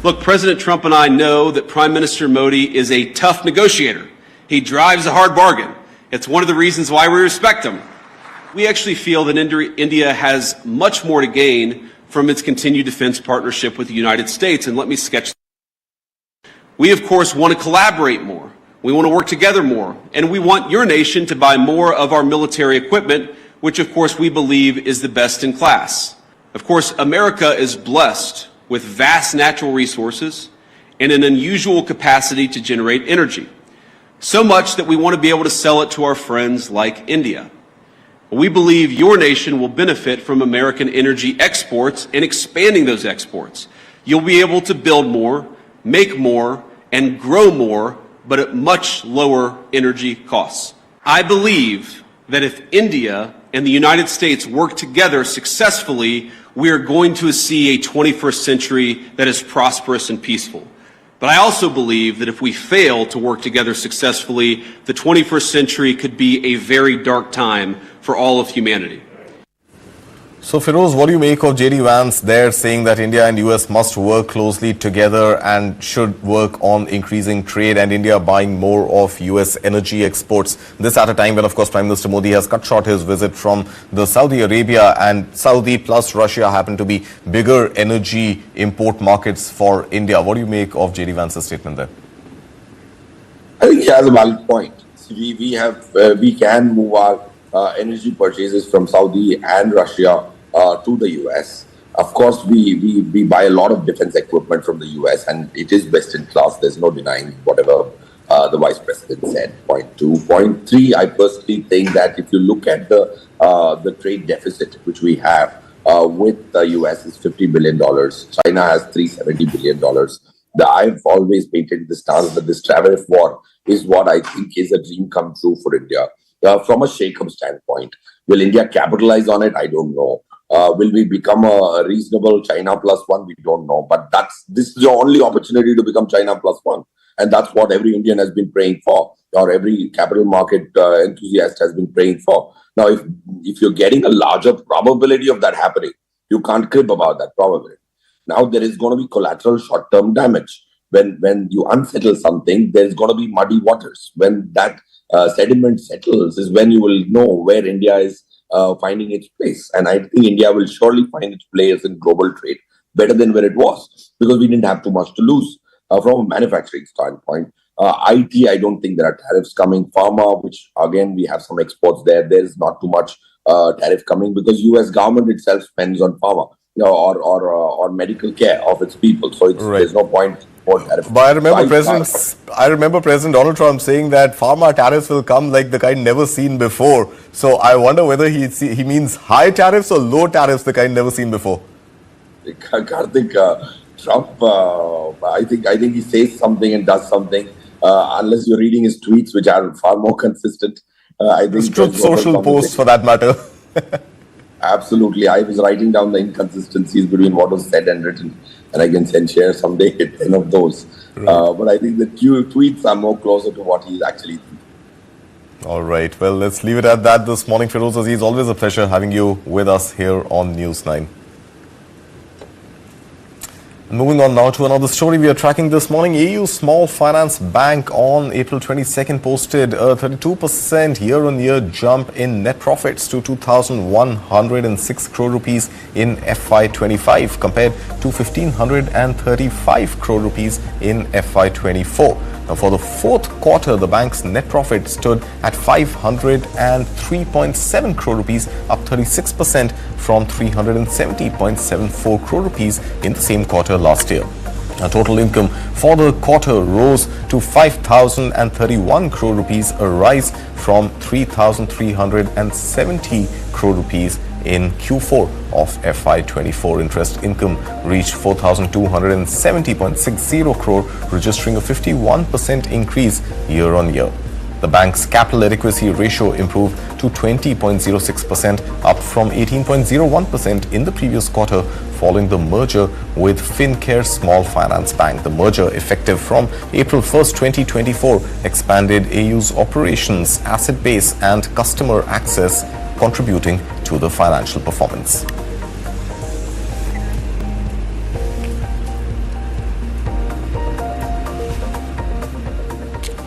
S6: Look, President Trump and I know that Prime Minister Modi is a tough negotiator. He drives a hard bargain. It's one of the reasons why we respect him. We actually feel that India has much more to gain from its continued defense partnership with the United States, and let me sketch. We, of course, want to collaborate more. We want to work together more, and we want your nation to buy more of our military equipment, which of course we believe is the best in class. Of course, America is blessed with vast natural resources and an unusual capacity to generate energy. So much that we want to be able to sell it to our friends like India. We believe your nation will benefit from American energy exports and expanding those exports. You'll be able to build more, make more, and grow more, but at much lower energy costs. I believe that if India and the United States work together successfully, we are going to see a 21st century that is prosperous and peaceful. But I also believe that if we fail to work together successfully, the 21st century could be a very dark time for all of humanity.
S2: So, Feroz, what do you make of J.D. Vance there saying that India and US must work closely together and should work on increasing trade, and India buying more of US energy exports? This at a time when, of course, Prime Minister Modi has cut short his visit from the Saudi Arabia, and Saudi plus Russia happen to be bigger energy import markets for India. What do you make of J.D. Vance's statement there?
S5: I think he has a valid point. See, we can move our energy purchases from Saudi and Russia to the US. Of course, we buy a lot of defense equipment from the US, and it is best in class. There's no denying whatever the Vice President said. Point 2. Point 3, I personally think that if you look at the trade deficit which we have with the US is $50 billion. China has $370 billion. I've always maintained the stance that this tariff war is what I think is a dream come true for India. From a shake-up standpoint, will India capitalize on it? I don't know. Will we become a reasonable China plus one? We don't know. But this is the only opportunity to become China plus one. And that's what every Indian has been praying for, or every capital market enthusiast has been praying for. Now, if you're getting a larger probability of that happening, you can't crib about that probability. Now, there is going to be collateral short-term damage. When you unsettle something, there's going to be muddy waters. When that sediment settles is when you will know where India is finding its place. And I think India will surely find its place in global trade better than where it was, because we didn't have too much to lose from a manufacturing standpoint. IT, I don't think there are tariffs coming. Pharma, which again we have some exports there, there is not too much tariff coming, because US government itself spends on pharma, or medical care of its people. So there's no point for tariff.
S2: But I remember President Donald Trump saying that pharma tariffs will come like the kind never seen before. So I wonder whether he means high tariffs or low tariffs, the kind never seen before.
S5: Karthik, Trump, I think he says something and does something. Unless you're reading his tweets, which are far more consistent. I think
S2: his Truth Social posts, for that matter.
S5: Absolutely. I was writing down the inconsistencies between what was said and written, and I can share someday 10 of those. Right. But I think the tweets are more closer to what he's actually thinking.
S2: All right. Well, let's leave it at that this morning. Feroz Aziz, always a pleasure having you with us here on News9. Moving on now to another story we are tracking this morning. AU Small Finance Bank on April 22nd posted a 32% year-on-year jump in net profits to 2,106 crore rupees in FY25 compared to 1,535 crore rupees in FY24. Now, for the fourth quarter, the bank's net profit stood at 503.7 crore rupees, up 36% from 370.74 crore rupees in the same quarter last year. Now, total income for the quarter rose to 5,031 crore rupees, a rise from 3,370 crore rupees in Q4 of FY24. Interest income reached 4,270.60 crore, registering a 51% increase year-on-year. The bank's capital adequacy ratio improved to 20.06%, up from 18.01% in the previous quarter, following the merger with Fincare Small Finance Bank. The merger, effective from April 1st, 2024, expanded AU's operations, asset base and customer access, contributing to the financial performance.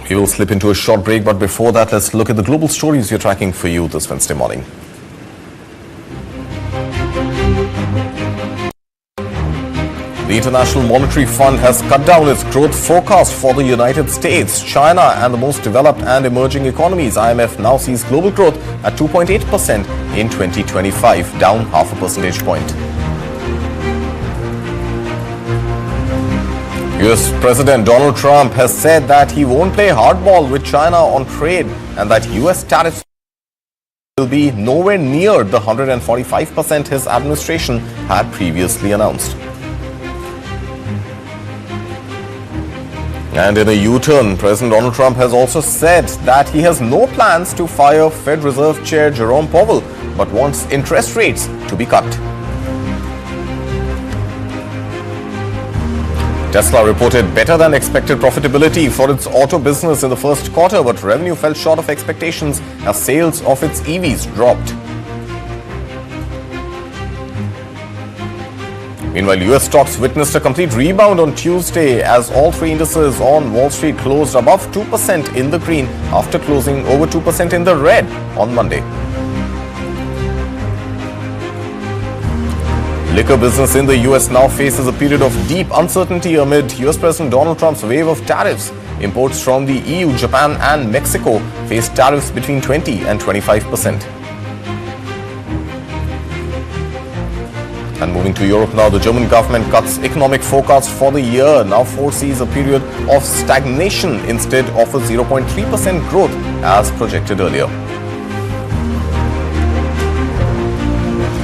S2: We will slip into a short break, but before that, let's look at the global stories we're tracking for you this Wednesday morning. The International Monetary Fund has cut down its growth forecast for the United States, China and the most developed and emerging economies. IMF now sees global growth at 2.8% in 2025, down half a percentage point. US President Donald Trump has said that he won't play hardball with China on trade and that US tariffs will be nowhere near the 145% his administration had previously announced. And in a U-turn, President Donald Trump has also said that he has no plans to fire Fed Reserve Chair Jerome Powell, but wants interest rates to be cut. Tesla reported better than expected profitability for its auto business in the first quarter, but revenue fell short of expectations as sales of its EVs dropped. Meanwhile, US stocks witnessed a complete rebound on Tuesday as all three indices on Wall Street closed above 2% in the green after closing over 2% in the red on Monday. Liquor business in the US now faces a period of deep uncertainty amid US President Donald Trump's wave of tariffs. Imports from the EU, Japan and Mexico face tariffs between 20 and 25%. And moving to Europe now, the German government cuts economic forecast for the year, now foresees a period of stagnation instead of a 0.3% growth as projected earlier.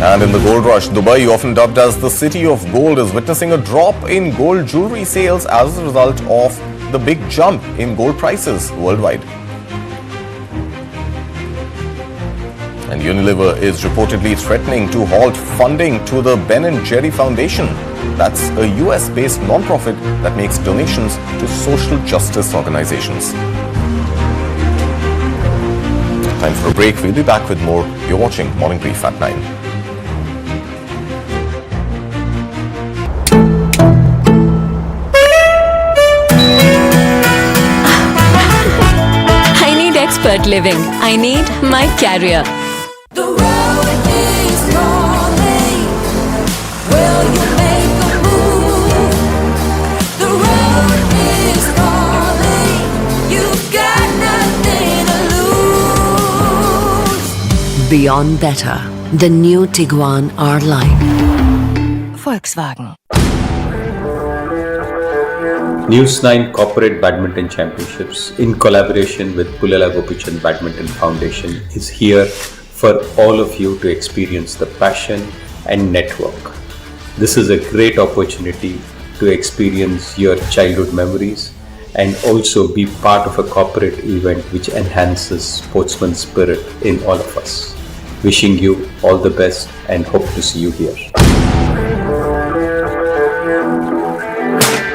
S2: And in the gold rush, Dubai, often dubbed as the city of gold, is witnessing a drop in gold jewelry sales as a result of the big jump in gold prices worldwide. And Unilever is reportedly threatening to halt funding to the Ben & Jerry Foundation. That's a US-based non-profit that makes donations to social justice organizations. Time for a break. We'll be back with more. You're watching Morning Brief at 9.
S7: expert living. I need my carrier.
S8: The road is calling. Will you make a move? The road is calling. You've got nothing to lose.
S7: Beyond better. The new Tiguan R-Line. Volkswagen.
S9: NEWS9 Corporate Badminton Championships in collaboration with Pullela Gopichand Badminton Foundation is here for all of you to experience the passion and network. This is a great opportunity to experience your childhood memories and also be part of a corporate event which enhances sportsman spirit in all of us. Wishing you all the best and hope to see you here.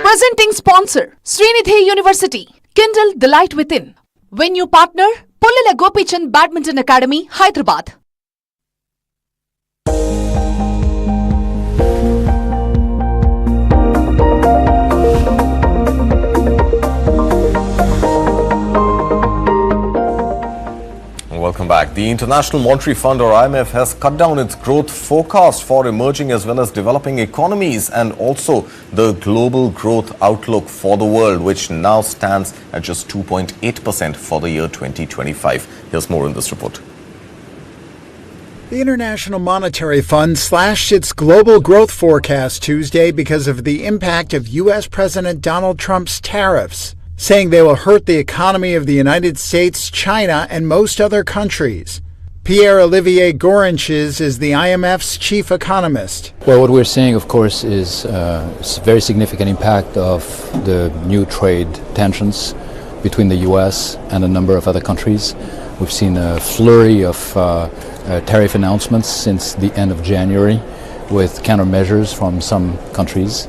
S10: Presenting sponsor, Srinagar University, Kindle the Light Within. Venue partner, Pullela Gopichand Badminton Academy, Hyderabad.
S2: Welcome back. The International Monetary Fund or IMF has cut down its growth forecast for emerging as well as developing economies and also the global growth outlook for the world, which now stands at just 2.8% for the year 2025. Here's more in this report.
S11: The International Monetary Fund slashed its global growth forecast Tuesday because of the impact of U.S. President Donald Trump's tariffs, saying they will hurt the economy of the United States, China, and most other countries. Pierre-Olivier Gorinches is the IMF's chief economist.
S12: Well, what we're seeing, of course, is a very significant impact of the new trade tensions between the U.S. and a number of other countries. We've seen a flurry of tariff announcements since the end of January with countermeasures from some countries.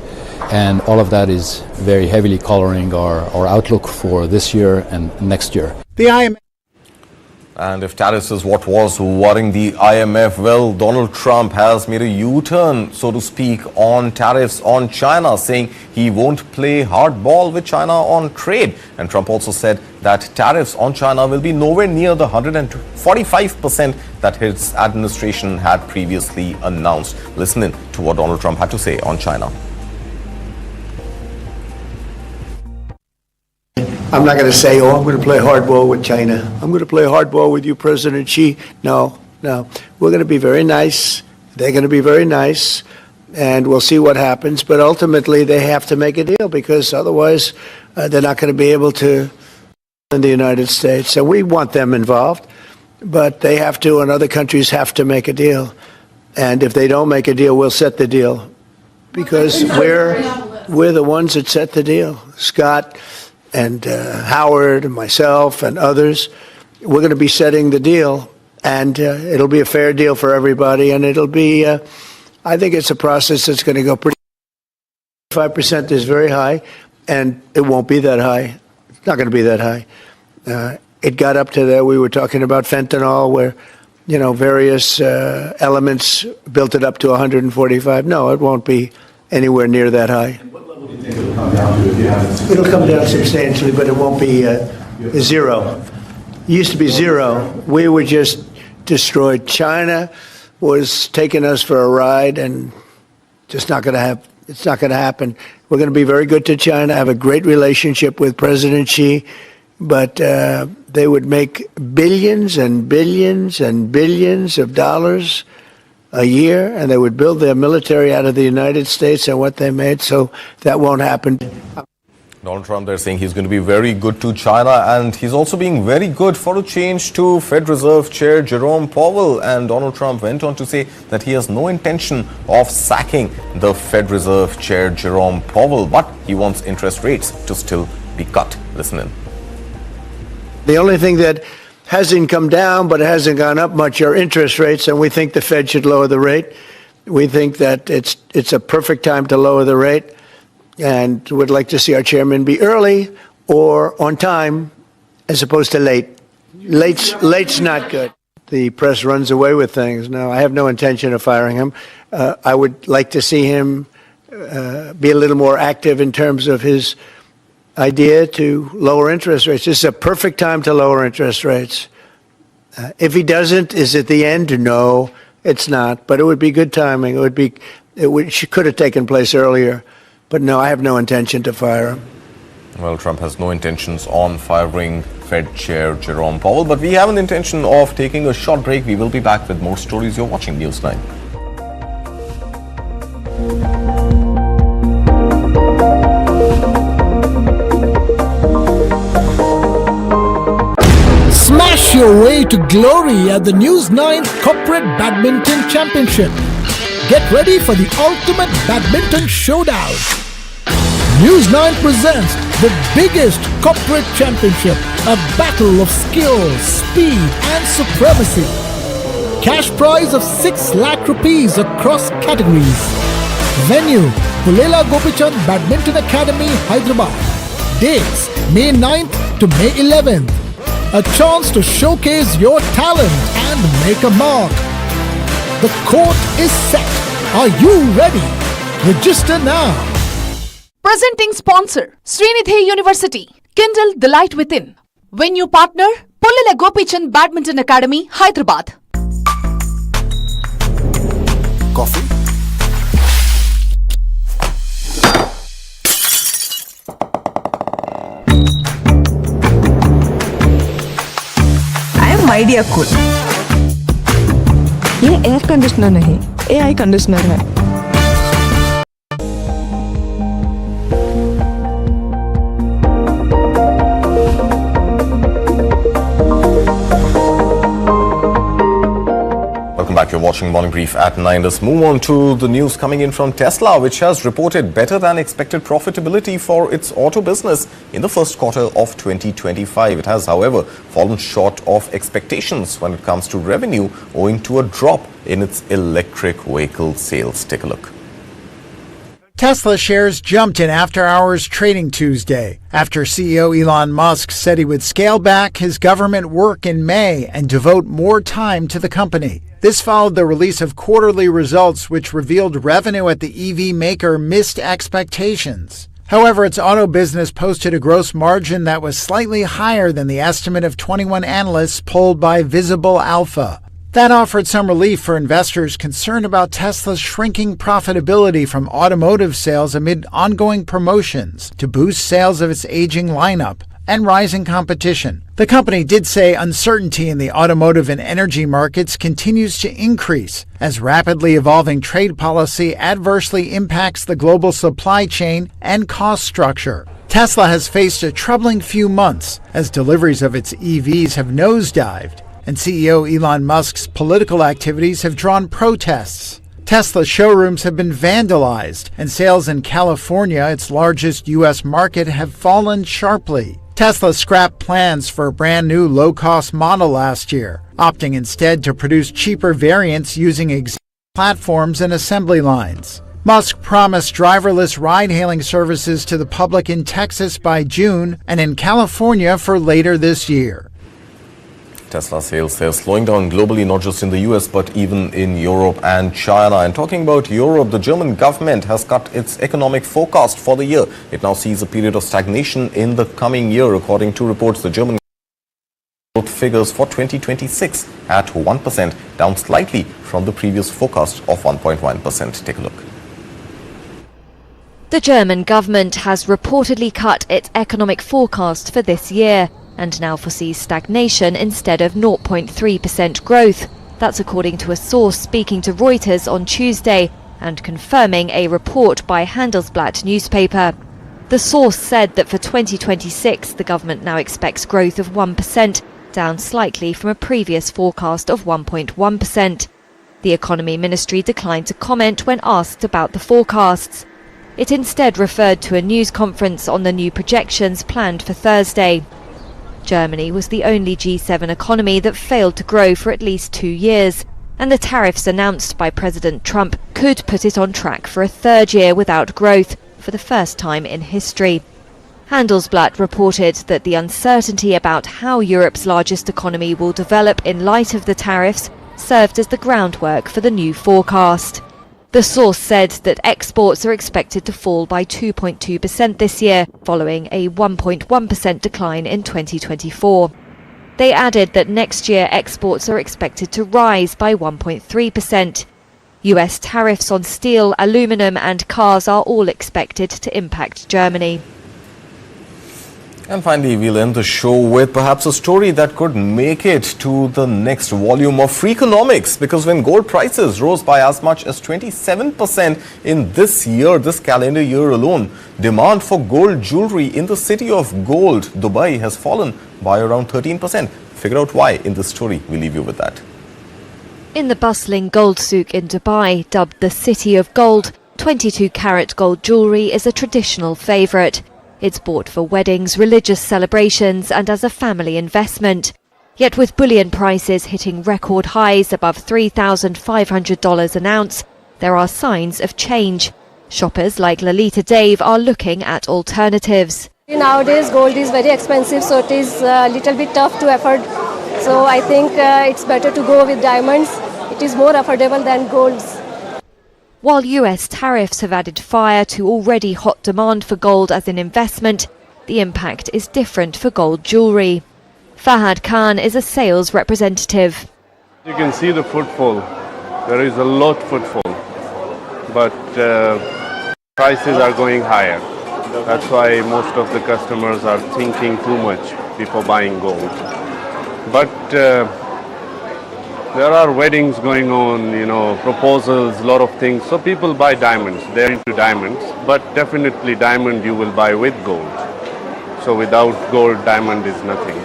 S12: And all of that is very heavily coloring our outlook for this year and next year.
S11: The IMF.
S2: And if tariffs is what was worrying the IMF, well, Donald Trump has made a U-turn, so to speak, on tariffs on China, saying he won't play hardball with China on trade. And Trump also said that tariffs on China will be nowhere near the 145% that his administration had previously announced. Listen in to what Donald Trump had to say on China.
S13: I'm not going to say, oh, I'm going to play hardball with China. I'm going to play hardball with you, President Xi. No. We're going to be very nice. They're going to be very nice. And we'll see what happens. But ultimately, they have to make a deal because otherwise they're not going to be able to in the United States. So we want them involved. But they have to, and other countries have to make a deal. And if they don't make a deal, we'll set the deal. Because we're the ones that set the deal. Scott and Howard and myself and others, we're going to be setting the deal, and it'll be a fair deal for everybody, and it'll be, I think it's a process that's going to go pretty. 5% is very high, and it won't be that high. It's not going to be that high. It got up to there. We were talking about fentanyl, where, various elements built it up to 145. No, it won't be anywhere near that high. It'll come down substantially, but it won't be zero. It used to be zero. We were just destroyed. China was taking us for a ride, and just not going to have. It's not going to happen. We're going to be very good to China. Have a great relationship with President Xi, but they would make billions and billions and billions of dollars a year, and they would build their military out of the United States and what they made, so that won't happen.
S2: Donald Trump, they're saying he's going to be very good to China, and he's also being very good for a change to Fed Reserve Chair Jerome Powell. And Donald Trump went on to say that he has no intention of sacking the Fed Reserve Chair Jerome Powell, but he wants interest rates to still be cut. Listen in.
S13: The only thing that hasn't come down, but it hasn't gone up much, are interest rates, and we think the Fed should lower the rate. We think that it's a perfect time to lower the rate, and would like to see our chairman be early or on time, as opposed to late. Late's not good. The press runs away with things. No, I have no intention of firing him. I would like to see him be a little more active in terms of his idea to lower interest rates. This is a perfect time to lower interest rates. If he doesn't, is it the end? No, it's not. But it would be good timing. It could have taken place earlier. But no, I have no intention to fire him.
S2: Well, Trump has no intentions on firing Fed Chair Jerome Powell, but we have an intention of taking a short break. We will be back with more stories. You're watching News 9.
S14: Smash your way to glory at the NEWS9 Corporate Badminton Championship. Get ready for the ultimate badminton showdown. NEWS9 presents the biggest corporate championship, a battle of skill, speed and supremacy. Cash prize of 6 lakh rupees across categories. Venue, POWELL Gopichand Badminton Academy, Hyderabad. Dates, May 9th to May 11th. A chance to showcase your talent and make a mark. The court is set. Are you ready? Register now.
S10: Presenting sponsor, Srinidhi University. Kindle the light within. Venue partner, POWELL Gopichand Badminton Academy, Hyderabad.
S15: Coffee?
S16: I am Idea Cool. ये air conditioner नहीं, AI conditioner है.
S2: You're watching Morning Brief at 9. Let's move on to the news coming in from Tesla, which has reported better than expected profitability for its auto business in the first quarter of 2025. It has, however, fallen short of expectations when it comes to revenue, owing to a drop in its electric vehicle sales. Take a look.
S11: Tesla shares jumped in after-hours trading Tuesday after CEO Elon Musk said he would scale back his government work in May and devote more time to the company. This followed the release of quarterly results which revealed revenue at the EV maker missed expectations. However, its auto business posted a gross margin that was slightly higher than the estimate of 21 analysts polled by Visible Alpha. That offered some relief for investors concerned about Tesla's shrinking profitability from automotive sales amid ongoing promotions to boost sales of its aging lineup and rising competition. The company did say uncertainty in the automotive and energy markets continues to increase as rapidly evolving trade policy adversely impacts the global supply chain and cost structure. Tesla has faced a troubling few months as deliveries of its EVs have nosedived, and CEO Elon Musk's political activities have drawn protests. Tesla showrooms have been vandalized, and sales in California, its largest U.S. market, have fallen sharply. Tesla scrapped plans for a brand new low-cost model last year, opting instead to produce cheaper variants using existing platforms and assembly lines. Musk promised driverless ride-hailing services to the public in Texas by June and in California for later this year.
S2: Tesla sales, they're slowing down globally, not just in the US, but even in Europe and China. And talking about Europe, the German government has cut its economic forecast for the year. It now sees a period of stagnation in the coming year. According to reports, the German growth figures for 2026 at 1%, down slightly from the previous forecast of 1.1%. Take a look.
S17: The German government has reportedly cut its economic forecast for this year and now foresees stagnation instead of 0.3% growth. That's according to a source speaking to Reuters on Tuesday and confirming a report by Handelsblatt newspaper. The source said that for 2026 the government now expects growth of 1%, down slightly from a previous forecast of 1.1%. The Economy Ministry declined to comment when asked about the forecasts. It instead referred to a news conference on the new projections planned for Thursday. Germany was the only G7 economy that failed to grow for at least 2 years, and the tariffs announced by President Trump could put it on track for a third year without growth for the first time in history. Handelsblatt reported that the uncertainty about how Europe's largest economy will develop in light of the tariffs served as the groundwork for the new forecast. The source said that exports are expected to fall by 2.2% this year, following a 1.1% decline in 2024. They added that next year exports are expected to rise by 1.3%. US tariffs on steel, aluminum and cars are all expected to impact Germany.
S2: And finally, we'll end the show with perhaps a story that could make it to the next volume of Freakonomics, because when gold prices rose by as much as 27% in this calendar year alone, demand for gold jewelry in the city of gold, Dubai, has fallen by around 13%. Figure out why in this story. We leave you with that.
S17: In the bustling gold souk in Dubai, dubbed the City of Gold, 22-carat gold jewellery is a traditional favourite. It's bought for weddings, religious celebrations and as a family investment. Yet with bullion prices hitting record highs above $3,500 an ounce, there are signs of change. Shoppers like Lalita Dave are looking at alternatives.
S15: Nowadays gold is very expensive, so it is a little bit tough to afford. So I think it's better to go with diamonds. It is more affordable than golds.
S17: While US tariffs have added fire to already hot demand for gold as an investment, the impact is different for gold jewellery. Fahad Khan is a sales representative.
S18: You can see the footfall. There is a lot footfall, but prices are going higher. That's why most of the customers are thinking too much before buying gold. But there are weddings going on, proposals, a lot of things. So people buy diamonds. They're into diamonds. But definitely diamond you will buy with gold. So without gold, diamond is nothing.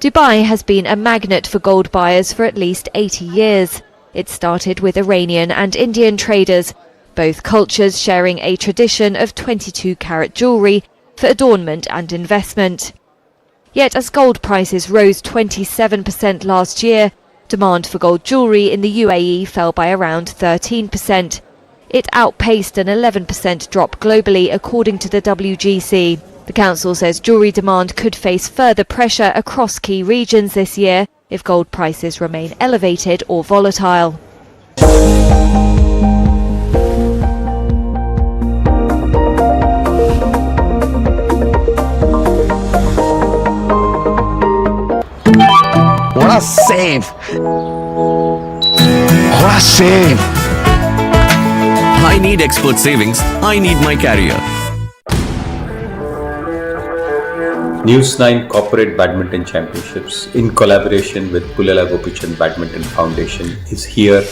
S17: Dubai has been a magnet for gold buyers for at least 80 years. It started with Iranian and Indian traders, both cultures sharing a tradition of 22-carat jewellery for adornment and investment. Yet as gold prices rose 27% last year, demand for gold jewellery in the UAE fell by around 13%. It outpaced an 11% drop globally, according to the WGC. The council says jewellery demand could face further pressure across key regions this year if gold prices remain elevated or volatile.
S19: What a save! What a save!
S20: I need expert savings. I need my carrier.
S9: NEWS9 Corporate Badminton Championships, in collaboration with Pullala Gopichand Badminton Foundation, is here